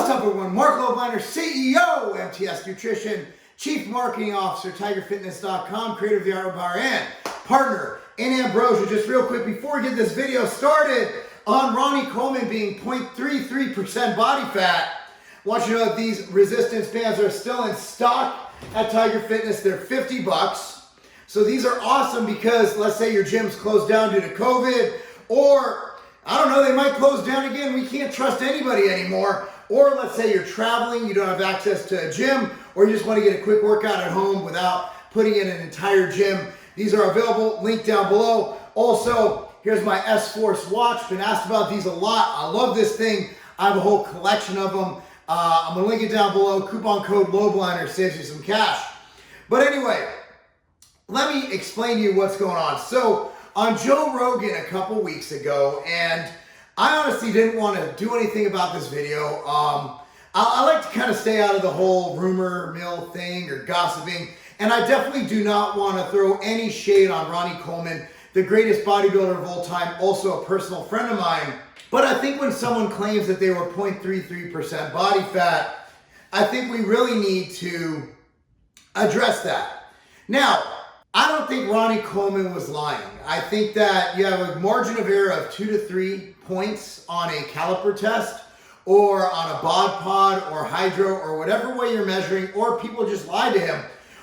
What's up, everyone? Marc Lobliner, CEO, MTS Nutrition, Chief Marketing Officer, TigerFitness.com, creator of the Art of Power, and partner in Ambrosia. Just real quick, before we get this video started, on Ronnie Coleman being 0.33% body fat, I want you to know that these resistance bands are still in stock at Tiger Fitness. They're $50. So these are awesome because let's say your gym's closed down due to COVID, or I don't know, they might close down again. We can't trust anybody anymore. Or let's say you're traveling, you don't have access to a gym, or you just want to get a quick workout at home without putting in an entire gym. These are available, link down below. Also, here's my S-Force watch. Been asked about these a lot. I love this thing. I have a whole collection of them. I'm going to link it down below. Coupon code Lobliner saves you some cash. But anyway, let me explain to you what's going on. So, on Joe Rogan a couple weeks ago, and I honestly didn't want to do anything about this video. I like to kind of stay out of the whole rumor mill thing or gossiping, and I definitely do not want to throw any shade on Ronnie Coleman, the greatest bodybuilder of all time, also a personal friend of mine. But I think when someone claims that they were 0.33% body fat, I think we really need to address that. Now, I don't think Ronnie Coleman was lying. I think that you have a margin of error of 2 to 3 points on a caliper test or on a bod pod or hydro or whatever way you're measuring, or people just lied to him.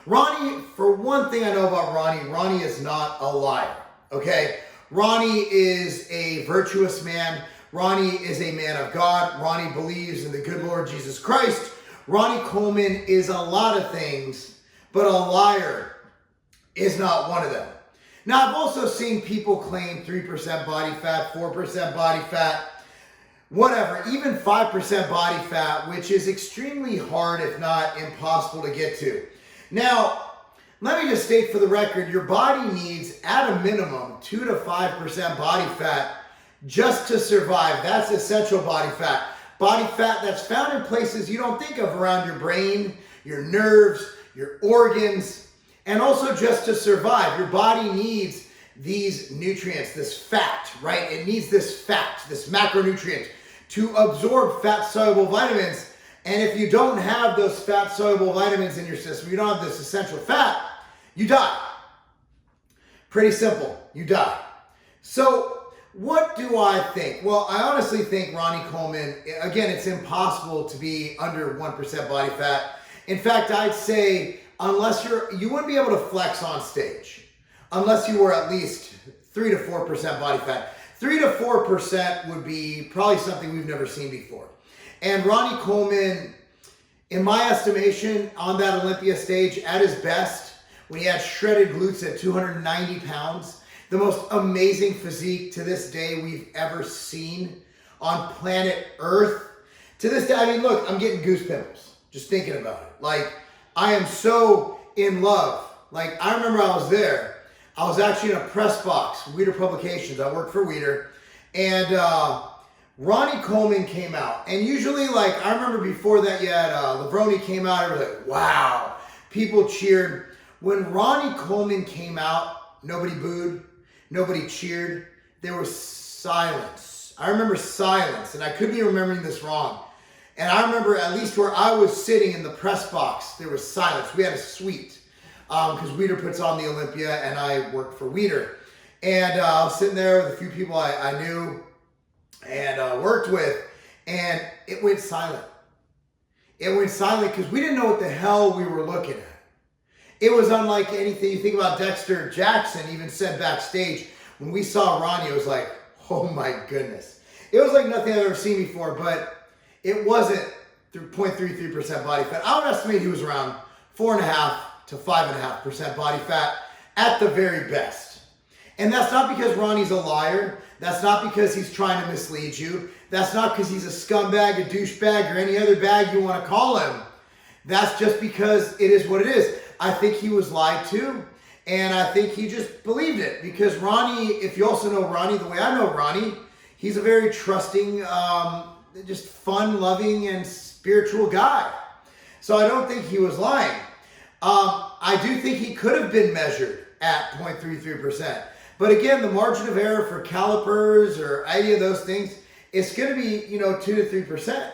Ronnie, for one thing I know about Ronnie is not a liar, okay? Ronnie is a virtuous man. Ronnie is a man of God. Ronnie believes in the good Lord Jesus Christ. Ronnie Coleman is a lot of things, but a liar is not one of them. Now, I've also seen people claim 3% body fat, 4% body fat, whatever, even 5% body fat, which is extremely hard, if not impossible to get to. Now, let me just state for the record, your body needs, at a minimum, 2 to 5% body fat just to survive. That's essential body fat. Body fat that's found in places you don't think of, around your brain, your nerves, your organs, and also just to survive. Your body needs these nutrients, this fat, right? It needs this fat, this macronutrient to absorb fat-soluble vitamins. And if you don't have those fat-soluble vitamins in your system, you don't have this essential fat, you die. Pretty simple, you die. So what do I think? Well, I honestly think Ronnie Coleman, again, it's impossible to be under 1% body fat. In fact, I'd say unless you wouldn't be able to flex on stage unless you were at least 3 to 4% body fat. 3 to 4% would be probably something we've never seen before. And Ronnie Coleman, in my estimation, on that Olympia stage, at his best, when he had shredded glutes at 290 pounds, the most amazing physique to this day we've ever seen on planet Earth. To this day, I mean, look, I'm getting goose pimples just thinking about it. Like, I am so in love. Like, I remember I was there. I was actually in a press box, Weider Publications. I worked for Weider. And Ronnie Coleman came out. And usually, like, I remember before that, you had Levroni came out. I was like, wow. People cheered. When Ronnie Coleman came out, nobody booed. Nobody cheered. There was silence. I remember silence. And I could be remembering this wrong. And I remember, at least where I was sitting in the press box, there was silence. We had a suite because Weider puts on the Olympia, and I worked for Weider. And I was sitting there with a few people I knew and worked with, and it went silent. It went silent because we didn't know what the hell we were looking at. It was unlike anything. You think about Dexter Jackson even said backstage, when we saw Ronnie, it was like, oh my goodness. It was like nothing I've ever seen before, but it wasn't 0.33% body fat. I would estimate he was around 4.5 to 5.5% body fat at the very best. And that's not because Ronnie's a liar. That's not because he's trying to mislead you. That's not because he's a scumbag, a douchebag, or any other bag you want to call him. That's just because it is what it is. I think he was lied to, and I think he just believed it. Because Ronnie, if you also know Ronnie the way I know Ronnie, he's a very trusting, just fun-loving and spiritual guy. So I don't think he was lying. I do think he could have been measured at 0.33%. But again, the margin of error for calipers or any of those things, it's going to be, 2 to 3%.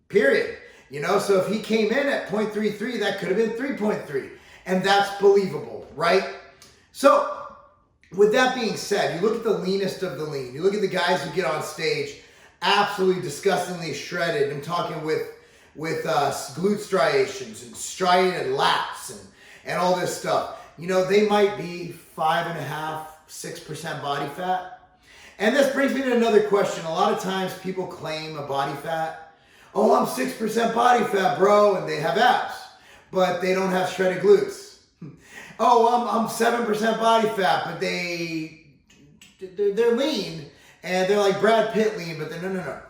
period. You know, so if he came in at 0.33, that could have been 3.3. And that's believable, right? So with that being said, you look at the leanest of the lean. You look at the guys who get on stage absolutely disgustingly shredded. I'm talking with glute striations and striated lats and all this stuff. You know, they might be 5.5%, 6% body fat. And this brings me to another question. A lot of times people claim a body fat. Oh, I'm 6% body fat, bro, and they have abs, but they don't have shredded glutes. Oh, I'm 7% body fat, but they're lean, and they're like Brad Pitt lean, but they're no.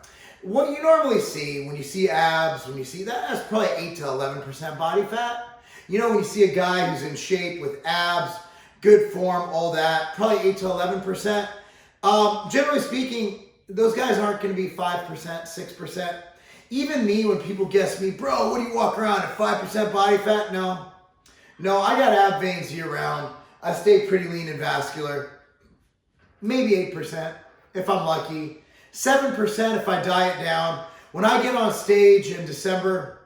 What you normally see when you see abs, when you see that's probably 8 to 11% body fat. You know, when you see a guy who's in shape with abs, good form, all that, probably 8 to 11%. Generally speaking, those guys aren't going to be 5%, 6%. Even me, when people guess me, bro, what do you walk around at 5% body fat? No, I got ab veins year round. I stay pretty lean and vascular. Maybe 8% if I'm lucky. 7% if I diet down. When I get on stage in December,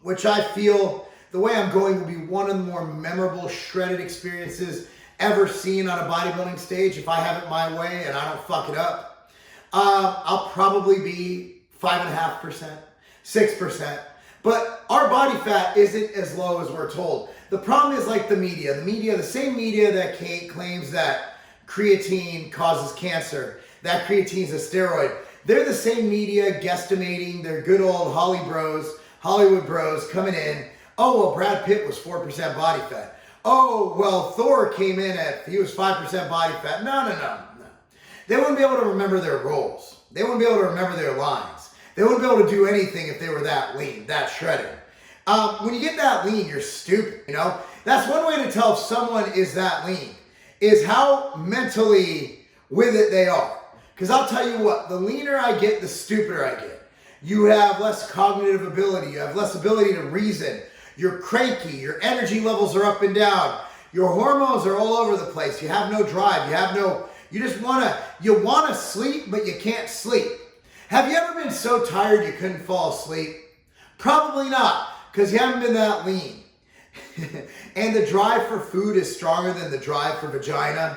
which I feel the way I'm going will be one of the more memorable shredded experiences ever seen on a bodybuilding stage, if I have it my way and I don't fuck it up, I'll probably be 5.5%, 6%. But our body fat isn't as low as we're told. The problem is like the media. The same media that claims that creatine causes cancer, that creatine's a steroid. They're the same media guesstimating their good old Hollywood bros coming in. Oh, well, Brad Pitt was 4% body fat. Oh, well, Thor came in he was 5% body fat. No. They wouldn't be able to remember their roles. They wouldn't be able to remember their lines. They wouldn't be able to do anything if they were that lean, that shredded. When you get that lean, you're stupid, you know? That's one way to tell if someone is that lean, is how mentally with it they are. Because I'll tell you what, the leaner I get, the stupider I get. You have less cognitive ability. You have less ability to reason. You're cranky. Your energy levels are up and down. Your hormones are all over the place. You have no drive. You just you want to sleep, but you can't sleep. Have you ever been so tired you couldn't fall asleep? Probably not, because you haven't been that lean. And the drive for food is stronger than the drive for vagina,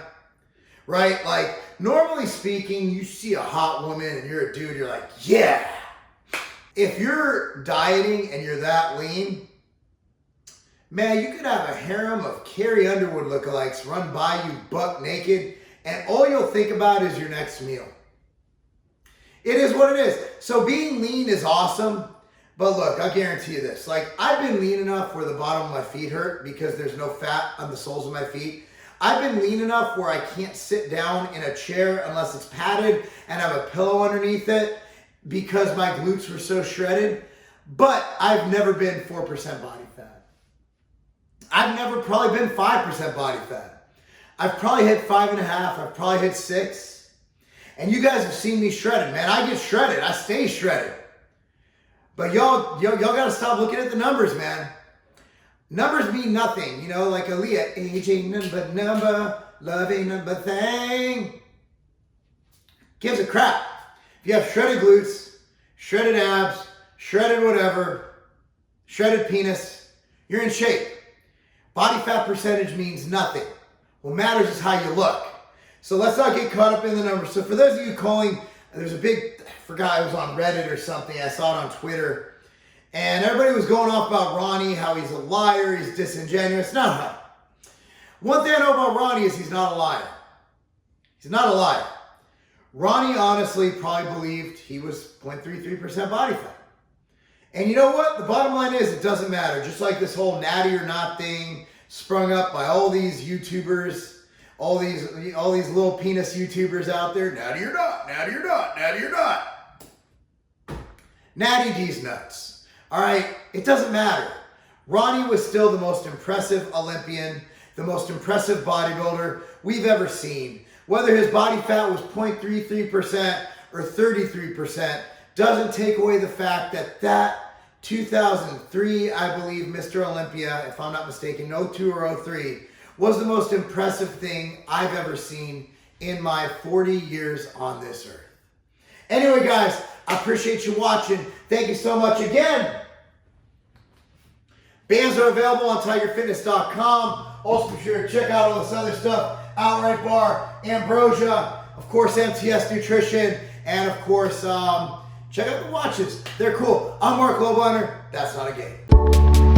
right? Like, normally speaking, you see a hot woman and you're a dude, you're like, yeah. If you're dieting and you're that lean, man, you could have a harem of Carrie Underwood lookalikes run by you buck naked, and all you'll think about is your next meal. It is what it is. So being lean is awesome, but look, I'll guarantee you this. Like, I've been lean enough where the bottom of my feet hurt because there's no fat on the soles of my feet. I've been lean enough where I can't sit down in a chair unless it's padded and have a pillow underneath it because my glutes were so shredded. But I've never been 4% body fat. I've never probably been 5% body fat. I've probably hit 5.5. I've probably hit 6. And you guys have seen me shredded, man. I get shredded. I stay shredded. But y'all got to stop looking at the numbers, man. Numbers mean nothing. You know, like Aaliyah, age ain't nothing but number, love ain't nothing but thing. Gives a crap. If you have shredded glutes, shredded abs, shredded whatever, shredded penis, you're in shape. Body fat percentage means nothing. What matters is how you look. So let's not get caught up in the numbers. So for those of you calling, there's a big, I forgot, it was on Reddit or something. I saw it on Twitter. And everybody was going off about Ronnie, how he's a liar, he's disingenuous. No. One thing I know about Ronnie is he's not a liar. He's not a liar. Ronnie honestly probably believed he was 0.33% body fat. And you know what? The bottom line is it doesn't matter. Just like this whole natty or not thing sprung up by all these YouTubers, all these little penis YouTubers out there. Natty or not, natty or not, natty or not. Natty D's nuts. All right, it doesn't matter. Ronnie was still the most impressive Olympian, the most impressive bodybuilder we've ever seen. Whether his body fat was 0.33% or 33% doesn't take away the fact that 2003, I believe, Mr. Olympia, if I'm not mistaken, 02 or 03, was the most impressive thing I've ever seen in my 40 years on this earth. Anyway, guys, I appreciate you watching. Thank you so much again. Bands are available on tigerfitness.com. Also, be sure to check out all this other stuff. Outright Bar, Ambrosia, of course, MTS Nutrition, and of course, check out the watches. They're cool. I'm Marc Lobliner. That's not a game.